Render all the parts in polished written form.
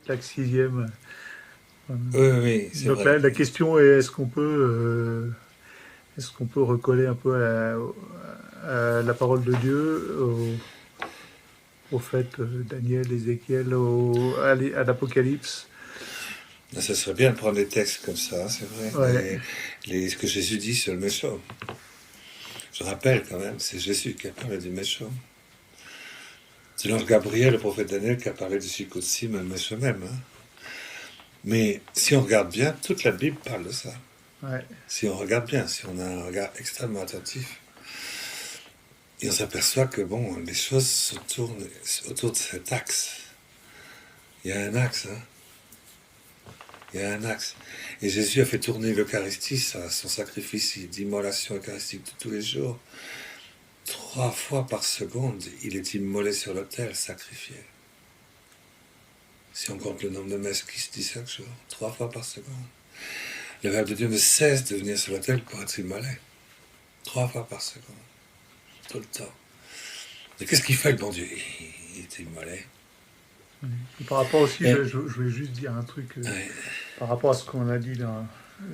chaque sixième. Oui, oui, c'est Donc vrai. la question est est-ce qu'on peut recoller un peu à la parole de Dieu, au fait Daniel, Ézéchiel, à l'Apocalypse. Ça serait bien de prendre des textes comme ça, c'est vrai. Ouais, Ce que Jésus dit sur le méchant. Je rappelle quand même, c'est Jésus qui a parlé du méchant. C'est l'ange Gabriel, le prophète Daniel, qui a parlé du Shikotsim, le méchant même. Hein. Mais si on regarde bien, toute la Bible parle de ça. ouais. Si on regarde bien, si on a un regard extrêmement attentif, et on s'aperçoit que bon, les choses se tournent autour de cet axe. Il y a un axe, hein. Il y a un axe. Et Jésus a fait tourner l'Eucharistie, son sacrifice d'immolation eucharistique de tous les jours. 3 fois par seconde, il est immolé sur l'autel, sacrifié. Si on compte le nombre de messes qui se dit chaque jour, 3 fois par seconde. Le Verbe de Dieu ne cesse de venir sur l'autel pour être immolé. 3 fois par seconde. Tout le temps. Et qu'est-ce qu'il fait, le bon Dieu? Il est immolé. Et par rapport aussi, Et, je voulais juste dire un truc ouais, par rapport à ce qu'on a dit dans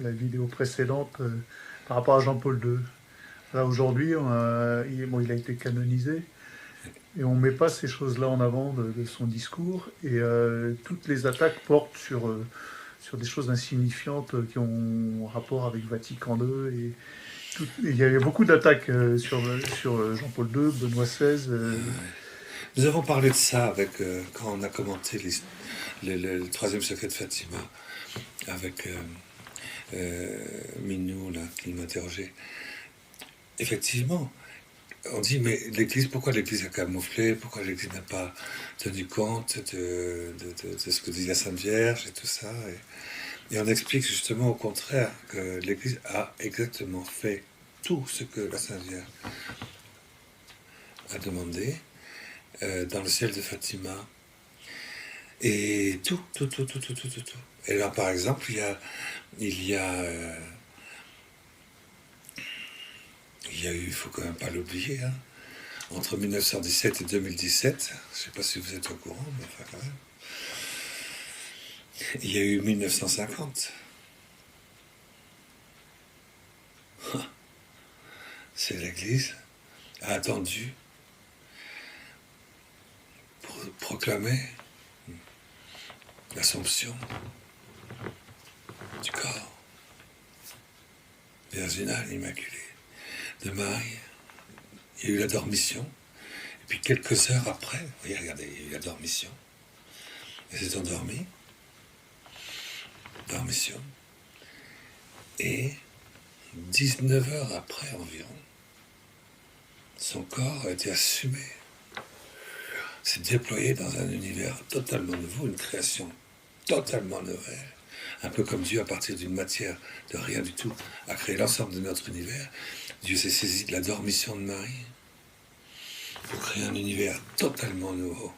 la vidéo précédente, par rapport à Jean-Paul II. Là, aujourd'hui, il a été canonisé et on ne met pas ces choses-là en avant de son discours. Et toutes les attaques portent sur des choses insignifiantes qui ont rapport avec Vatican II. Il y avait beaucoup d'attaques sur Jean-Paul II, Benoît XVI. nous avons parlé de ça quand on a commenté le troisième secret de Fatima avec Minou, là, qui m'interrogeait. Effectivement, on dit, mais l'Église, pourquoi l'Église a camouflé? Pourquoi l'Église n'a pas tenu compte de ce que dit la Sainte Vierge et tout ça? Et on explique justement au contraire que l'Église a exactement fait tout ce que la Sainte Vierge a demandé dans le ciel de Fatima. Et tout. Et là, par exemple, il y a eu, il faut quand même pas l'oublier, hein, entre 1917 et 2017, je sais pas si vous êtes au courant, mais enfin quand même, il y a eu 1950. C'est l'Église a attendu pour proclamer l'Assomption du corps virginal immaculé de Marie. Il y a eu la dormition, et puis quelques heures après, vous voyez, regardez, il y a eu la dormition. Elle s'est endormie, dormition, et 19 heures après environ, son corps a été assumé, s'est déployé dans un univers totalement nouveau, une création totalement nouvelle. Un peu comme Dieu, à partir d'une matière de rien du tout, a créé l'ensemble de notre univers. Dieu s'est saisi de la dormition de Marie pour créer un univers totalement nouveau.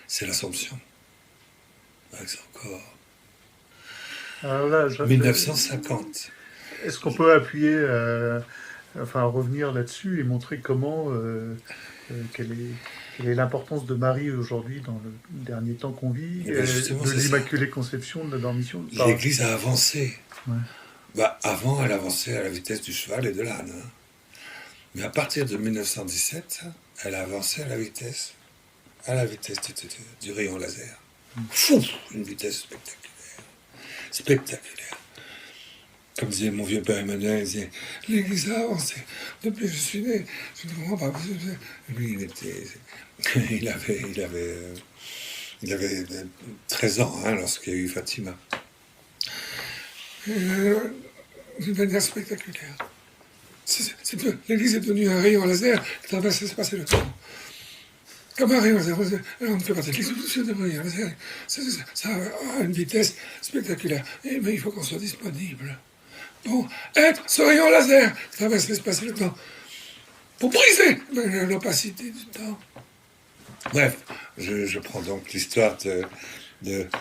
C'est l'Assomption, avec son corps. Alors là, 1950. est-ce qu'on peut appuyer, enfin revenir là-dessus et montrer comment, quelle est l'importance de Marie aujourd'hui dans le dernier temps qu'on vit, Et bien justement, de c'est ça. l'Immaculée Conception, de la dormition. L'Église a avancé. Ouais. Avant, elle avançait à la vitesse du cheval et de l'âne. Hein. Mais à partir de 1917, elle a avancé à la vitesse du rayon laser. Fou, une vitesse spectaculaire. Comme disait mon vieux père Emmanuel, il disait, l'Église a avancé. Depuis que je suis né, je ne comprends pas. Lui, il avait 13 ans hein, lorsqu'il y a eu Fatima. D'une manière spectaculaire. L'Église est devenue un rayon laser qui traverse l'espace et le temps. Comme un rayon laser. On ne fait pas de l'Église, c'est un rayon laser. Ça a une vitesse spectaculaire. Mais il faut qu'on soit disponible pour être ce rayon laser qui traverse l'espace et le temps. Pour briser l'opacité du temps. Bref, je prends donc l'histoire de...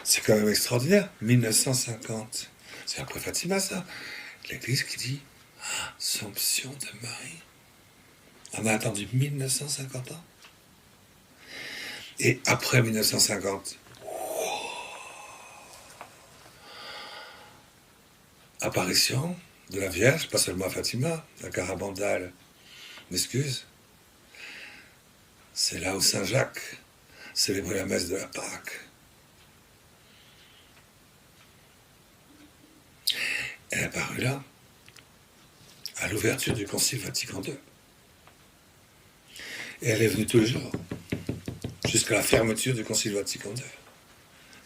C'est quand même extraordinaire. 1950. C'est après Fatima, ça. L'Église qui dit Assomption de Marie. On a attendu 1950 ans. Et après 1950, apparition de la Vierge, pas seulement à Fatima, la Carabandale m'excuse. C'est là où Saint Jacques célébrait la messe de la Pâque. Elle est apparue là, à l'ouverture du Concile Vatican II. Et elle est venue tous les jours, jusqu'à la fermeture du Concile Vatican II.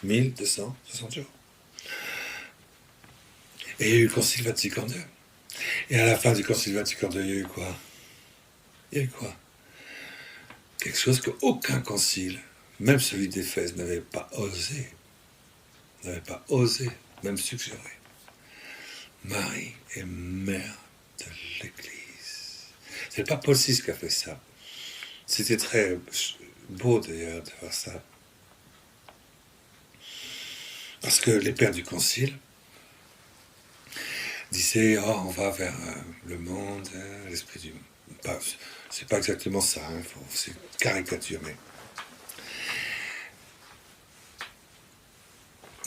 1260 jours. Et il y a eu le Concile Vatican II. Et à la fin du Concile Vatican II, il y a eu quoi? Il y a eu quoi? Quelque chose qu'aucun concile, même celui d'Éphèse, n'avait pas osé, même suggérer. Marie est mère de l'Église. C'est pas Paul VI qui a fait ça. C'était très beau d'ailleurs de faire ça. Parce que les pères du concile disaient, oh, on va vers le monde, l'esprit du monde. C'est pas exactement ça, hein, c'est caricature, mais.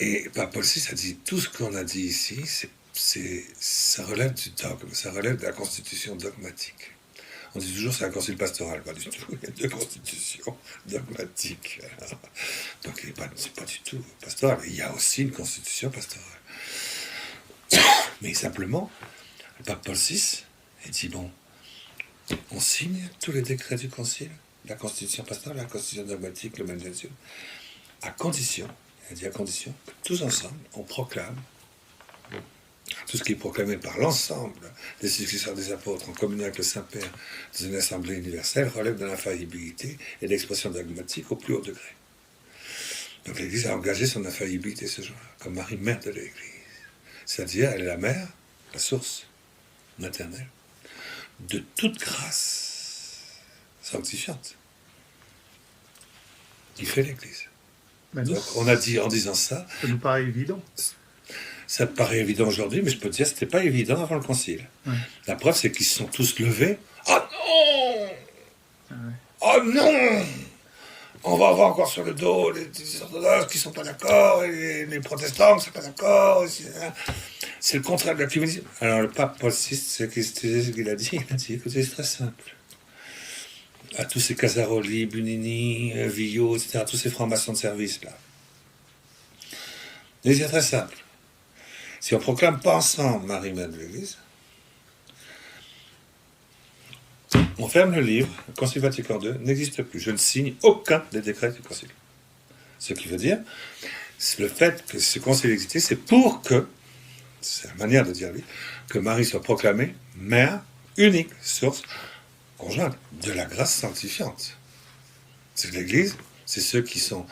Et Paul VI a dit, tout ce qu'on a dit ici, ça relève du dogme, ça relève de la constitution dogmatique. On dit toujours c'est un concile pastoral, pas du tout. Il y a deux constitutions dogmatiques. Donc c'est pas du tout pastoral. Il y a aussi une constitution pastorale. Mais simplement, le pape Paul VI, il dit bon, on signe tous les décrets du concile, la constitution pastorale, la constitution dogmatique, le Mendenzium, à condition, il a dit à condition que tous ensemble, on proclame tout ce qui est proclamé par l'ensemble des successeurs des apôtres en communion avec le Saint-Père dans une assemblée universelle relève de l'infaillibilité et de l'expression dogmatique au plus haut degré. Donc l'Église a engagé son infaillibilité ce jour-là, comme Marie, mère de l'Église. C'est-à-dire, elle est la mère, la source maternelle, de toute grâce sanctifiante qui fait l'Église. Donc on a dit, en disant ça... Ça nous paraît évident. Ça te paraît évident aujourd'hui, mais je peux te dire que c'était pas évident avant le concile. Ouais. La preuve, c'est qu'ils se sont tous levés. Oh non! Oh non! On va avoir encore sur le dos les orthodoxes qui sont pas d'accord, et les protestants qui sont pas d'accord. C'est le contraire de l'œcuménisme. Alors le pape Paul VI, c'est ce qu'il a dit. Il a dit, écoutez, c'est très simple. À tous ces Casaroli, Bunini, Villot, etc., tous ces francs-maçons de service là. Et c'est très simple. Si on ne proclame pas ensemble Marie, mère de l'Église, on ferme le livre, le Concile Vatican II n'existe plus. Je ne signe aucun des décrets du Concile. Ce qui veut dire, le fait que ce Concile existe, c'est pour que, c'est la manière de dire lui, que Marie soit proclamée mère, unique, source, conjointe de la grâce sanctifiante. C'est l'Église, c'est ceux qui sont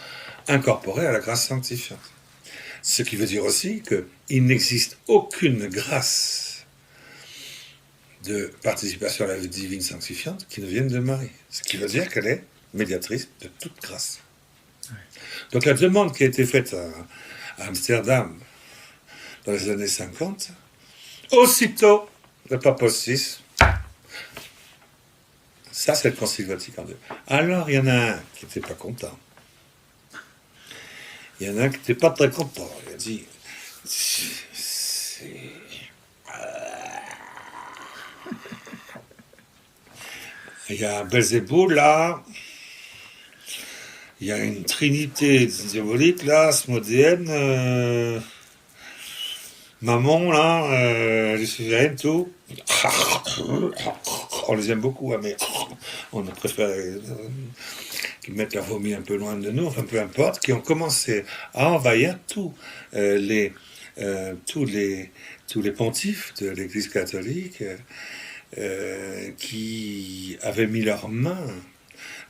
incorporés à la grâce sanctifiante. Ce qui veut dire aussi qu'il n'existe aucune grâce de participation à la vie divine sanctifiante qui ne vienne de Marie. Ce qui veut dire qu'elle est médiatrice de toute grâce. Oui. Donc la demande qui a été faite à Amsterdam dans les années 50, aussitôt, le pape Paul VI, ça c'est le Concile Vatican II. Alors il y en a un qui n'était pas content. Il y en a un qui n'était pas très content. Il a dit, il y a Belzéboul là, il y a une trinité diabolique là, Asmodéenne, Mammon là, Luciférienne, tout. On les aime beaucoup, hein, mais on préfère qui mettent leur vomi un peu loin de nous, enfin peu importe, qui ont commencé à envahir tous les pontifes de l'Église catholique qui avaient mis leurs mains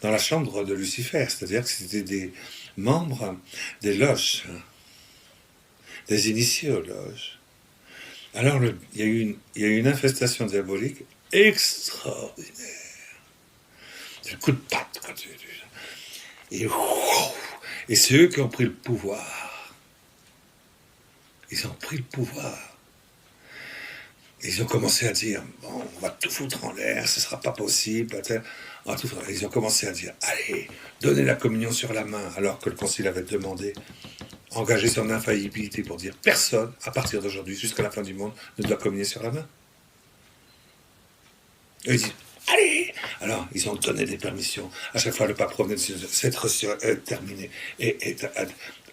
dans la chambre de Lucifer, c'est-à-dire que c'était des membres des loges, des initiés aux loges. Alors il y a eu une infestation diabolique extraordinaire. C'est le coup de patte quand tu... Et c'est eux qui ont pris le pouvoir. Ils ont pris le pouvoir. Ils ont commencé à dire, bon, on va tout foutre en l'air, ce ne sera pas possible. Ils ont commencé à dire, allez, donnez la communion sur la main, alors que le concile avait demandé engager son infaillibilité pour dire personne, à partir d'aujourd'hui, jusqu'à la fin du monde, ne doit communier sur la main. Et ils disent, allez! Alors, ils ont donné des permissions. À chaque fois, le pape revenait de s'être terminé. Et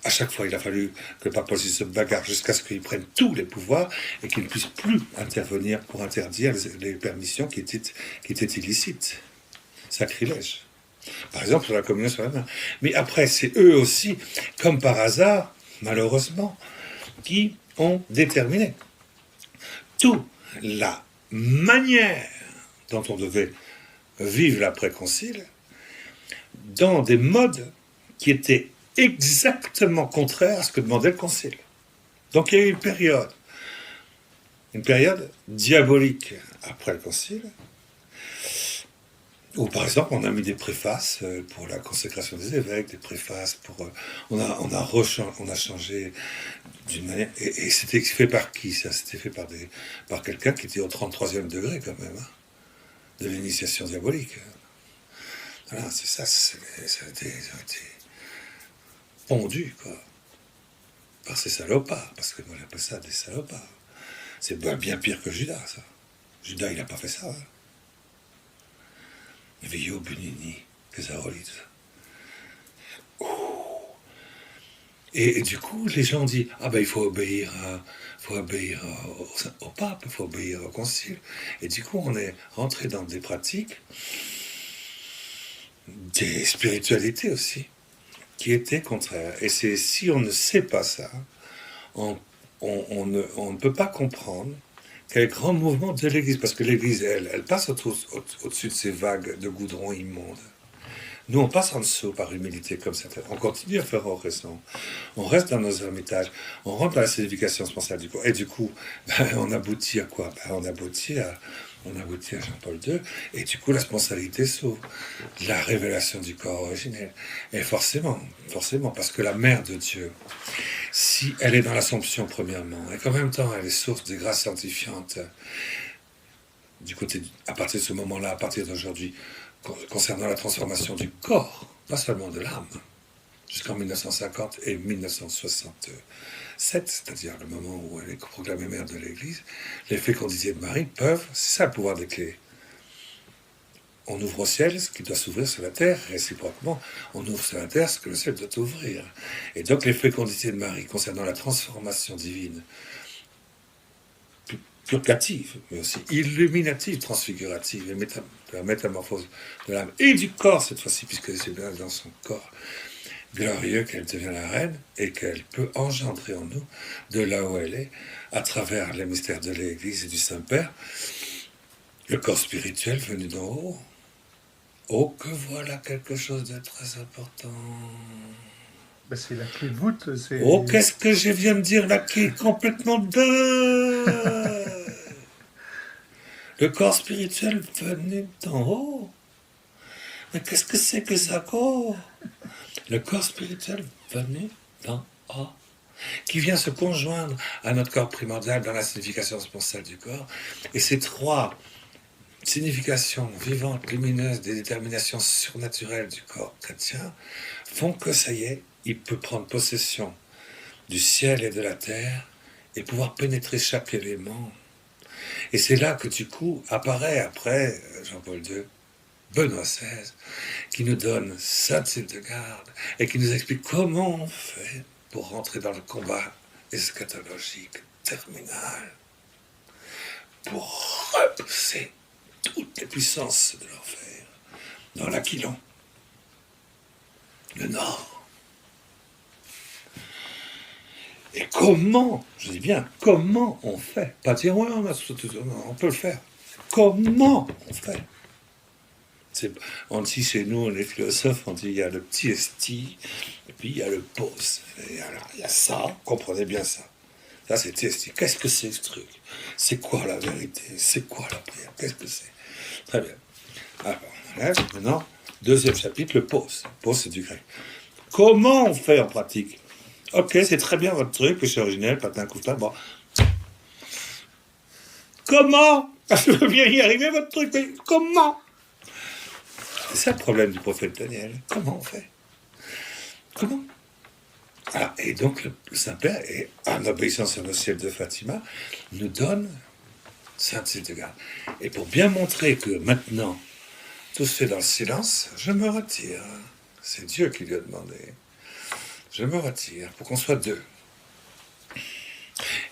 à chaque fois, il a fallu que le pape Paul VI se bagarre jusqu'à ce qu'il prenne tous les pouvoirs et qu'il ne puisse plus intervenir pour interdire les permissions qui étaient illicites. Sacrilège. Par exemple, sur la communion sur la main. Mais après, c'est eux aussi, comme par hasard, malheureusement, qui ont déterminé toute la manière dont on devait vivre l'après-concile dans des modes qui étaient exactement contraires à ce que demandait le concile. Donc il y a eu une période diabolique après le concile, où par exemple on a mis des préfaces pour la consécration des évêques, des préfaces pour... on a changé d'une manière... Et c'était fait par qui ça? C'était fait par quelqu'un qui était au 33e degré quand même, hein, de l'initiation diabolique. Voilà, c'est ça, ça a été pondu, quoi, par ces salopards, parce que moi j'appelle ça des salopards. C'est bien pire que Judas, ça. Judas, il n'a pas fait ça. Hein. Vio Bunini, Casaroli, tout ça. Et du coup, les gens disent, ah ben il faut obéir au pape, il faut obéir au concile. Et du coup, on est rentré dans des pratiques, des spiritualités aussi, qui étaient contraires. Et c'est si on ne sait pas ça, on ne peut pas comprendre quel grand mouvement de l'Église, parce que l'Église, elle passe au-dessus de ces vagues de goudron immonde. Nous, on passe en dessous par humilité comme ça. On continue à faire oraison. On reste dans nos ermitages. On rentre dans la signification sponsale du corps. Et du coup, on aboutit à quoi? On aboutit à Jean-Paul II. Et du coup, la sponsalité s'ouvre. La révélation du corps originel. Et forcément, parce que la mère de Dieu, si elle est dans l'Assomption premièrement, et qu'en même temps elle est source des grâces sanctifiantes, du côté, à partir de ce moment-là, à partir d'aujourd'hui, concernant la transformation du corps, pas seulement de l'âme, jusqu'en 1950 et 1967, c'est-à-dire le moment où elle est proclamée mère de l'Église, les fécondités de Marie peuvent, c'est ça le pouvoir des clés. On ouvre au ciel ce qui doit s'ouvrir sur la terre, réciproquement, on ouvre sur la terre ce que le ciel doit ouvrir. Et donc les fécondités de Marie concernant la transformation divine, purgative, mais aussi illuminative, transfigurative, et la métamorphose de l'âme et du corps cette fois-ci, puisque c'est bien dans son corps glorieux qu'elle devient la reine et qu'elle peut engendrer en nous, de là où elle est, à travers les mystères de l'Église et du Saint-Père, le corps spirituel venu d'en haut. Oh, que voilà quelque chose de très important. Ben, c'est la clé de voûte. Oh, qu'est-ce que je viens de dire là qui est complètement dingue. Le corps spirituel venu d'en haut. Mais qu'est-ce que c'est que ça, quoi? Le corps spirituel venu d'en haut, qui vient se conjoindre à notre corps primordial dans la signification sponsale du corps. Et ces trois significations vivantes, lumineuses, des déterminations surnaturelles du corps chrétien font que ça y est, il peut prendre possession du ciel et de la terre et pouvoir pénétrer chaque élément. Et c'est là que du coup apparaît après Jean-Paul II, Benoît XVI, qui nous donne Sainte Hildegarde et qui nous explique comment on fait pour rentrer dans le combat eschatologique terminal, pour repousser toutes les puissances de l'enfer dans l'Aquilon, le Nord. Et comment, je dis bien, comment on fait? Pas dire, ouais, on peut le faire. Comment on fait? On dit chez nous, les philosophes, on dit il y a le petit esti, et puis il y a le pos. Et alors, il y a ça, comprenez bien ça. Ça, c'est esti. Qu'est-ce que c'est ce truc? C'est quoi la vérité? C'est quoi la prière? Qu'est-ce que c'est? Très bien. Alors, on enlève. Maintenant, deuxième chapitre, le pos. Pos, c'est du grec. Comment on fait en pratique? Ok, c'est très bien votre truc, péché originel, patin, couffin, bon. Comment? Je veux bien y arriver, votre truc, mais comment? C'est ça le problème du prophète Daniel. Comment on fait? Comment? Ah, et donc le Saint-Père, et en obéissance au ciel de Fatima, nous donne Sainte Hildegarde. Et pour bien montrer que maintenant, tout se fait dans le silence, je me retire. C'est Dieu qui lui a demandé. Je me retire pour qu'on soit deux.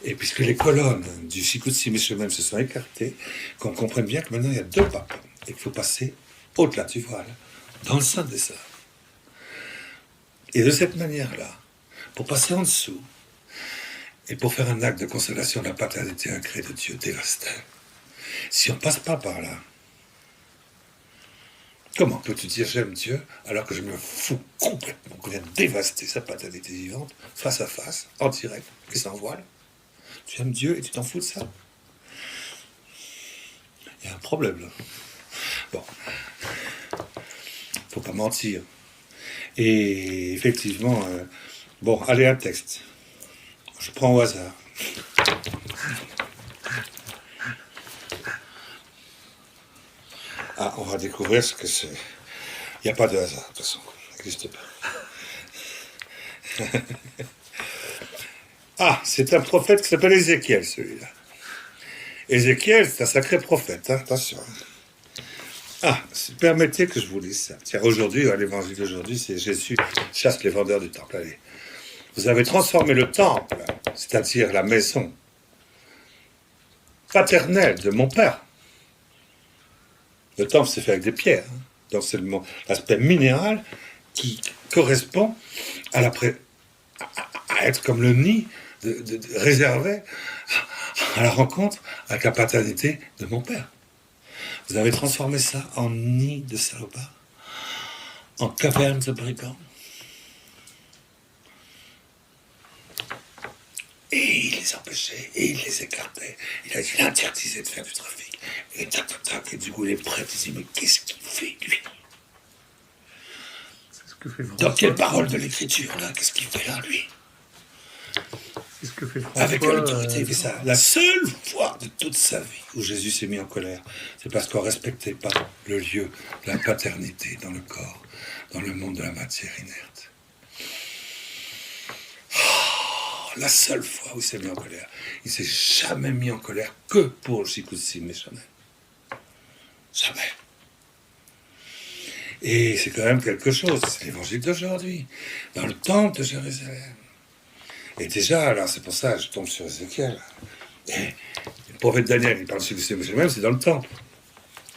Et puisque les colonnes du Shikutsi Mishomem se sont écartées, qu'on comprenne bien que maintenant il y a deux papes et qu'il faut passer au-delà du voile, dans le sein des Saints. Et de cette manière-là, pour passer en dessous, et pour faire un acte de consolation de la paternité incrée de Dieu dévasté, si on ne passe pas par là, comment peux-tu dire j'aime Dieu alors que je me fous complètement qu'on vient de dévaster sa paternité vivante, face à face, en direct, et sans voile? Tu aimes Dieu et tu t'en fous de ça? Il y a un problème là. Bon, faut pas mentir. Et effectivement, bon, allez, un texte. Je prends au hasard. Ah, on va découvrir ce que c'est. Il n'y a pas de hasard, de toute façon. Ça n'existe pas. Ah, c'est un prophète qui s'appelle Ézéchiel, celui-là. Ézéchiel, c'est un sacré prophète, hein, attention. Ah, permettez que je vous dise ça. Tiens, aujourd'hui, l'évangile d'aujourd'hui, c'est Jésus chasse les vendeurs du temple. Allez. Vous avez transformé le temple, c'est-à-dire la maison paternelle de mon père. Le temple, c'est fait avec des pierres. Hein. Donc, c'est l'aspect minéral qui correspond à, à être comme le nid réservé à la rencontre avec la paternité de mon père. Vous avez transformé ça en nid de salopards, en caverne de brigands. Et il les empêchait, et il les écartait. Il interdisait de faire du trafic. Et tac, tac, tac. Et du coup, les prêtres disaient, mais qu'est-ce qu'il fait, lui? C'est ce que fait François. Dans quelle parole de l'écriture, là? Qu'est-ce qu'il fait là, lui? C'est ce que fait François. Avec quelle autorité il fait ça? La seule fois de toute sa vie où Jésus s'est mis en colère, c'est parce qu'on ne respectait pas le lieu de la paternité dans le corps, dans le monde de la matière inerte. La seule fois où il s'est mis en colère. Il s'est jamais mis en colère que pour le Shikutsi Mishomem. Jamais. Et c'est quand même quelque chose, c'est l'évangile d'aujourd'hui, dans le temple de Jérusalem. Et déjà, alors c'est pour ça que je tombe sur Ézéchiel. Et le prophète Daniel, il parle de Shikutsi Mishomem, c'est dans le temple.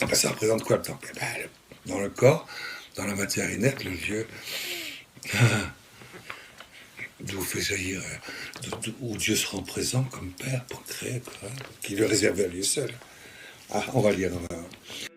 Après, ça représente quoi le temple? Dans le corps, dans la matière inerte, le lieu d'où fait jaillir, où Dieu se rend présent comme Père pour créer, qui le réserve à lui seul. Ah, on va lire dans la...